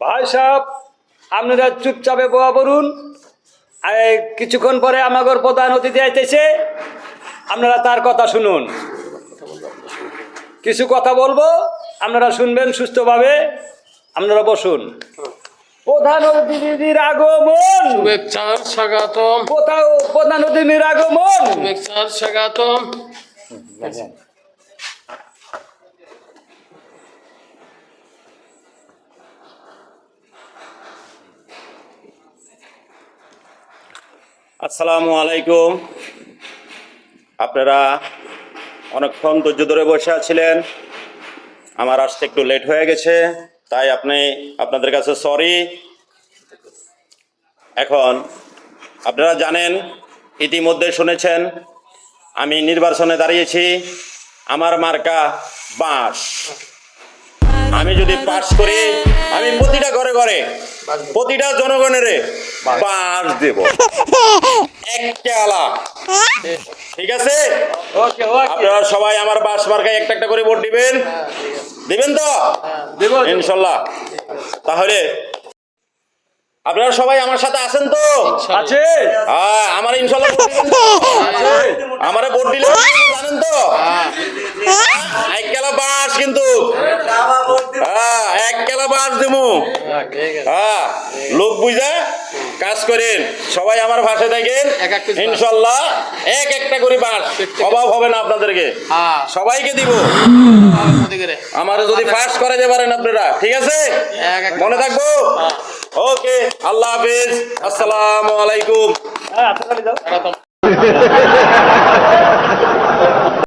ভাই সাহেব আপনারা চুপচাপে বোয়া বলুন। কিছুক্ষণ পরে আমাগর প্রধান অতিথি আইতেছে, আপনারা তার কথা শুনুন। কিছু কথা বলবো, আপনারা শুনবেন সুস্থভাবে। আপনারা বসুন। প্রধান অতিথির আগমন, শুভেচ্ছার স্বাগতম, প্রধান অতিথির আগমন। শুভেচ্ছার স্বাগতম। আসসালামু আলাইকুম। আপনারা অনেকক্ষণ ধৈর্য ধরে বসে আছিলেন। আমার আসতে একটু লেট হয়ে গেছে, তাই আপনাদের কাছে সরি। এখন আপনারা জানেন, ইতিমধ্যে শুনেছেন আমি নির্বাচনে দাঁড়িয়েছি। আমার মার্কা বাঁশ। আমি যদি পাস করি, আমি প্রতিটা ঘরে ঘরে প্রতিটা জনগণের বাঁশ দেব, একটা আলা। ঠিক আছে? আপনারা সবাই আমার বাঁশ মার্কায় একটা একটা করে ভোট দিবেন। দিবেন তো ইনশাল্লাহ? তাহলে আপনারা সবাই আমার সাথে আছেন তো? আছে। হ্যাঁ, আমার ইনশাল্লাহ আমারে ভোট দিলে জানেন তো এক কেলা বাঁশ, কিন্তু হ্যাঁ এক কেলা বাঁশ দেবো। হ্যাঁ, লোক বুঝা কাজ করেন, সবাই আমার ভাষায় দেখেন। ইনশাল্লাহ এক একটা করে বাঁশ, অভাব হবে না আপনাদেরকে, সবাইকে দিব। আমার যদি ফার্স্ট করে যে পারেন আপনারা, ঠিক আছে? মনে থাকবো। ওকে, আল্লাহ হাফিজ, আসসালামু আলাইকুম।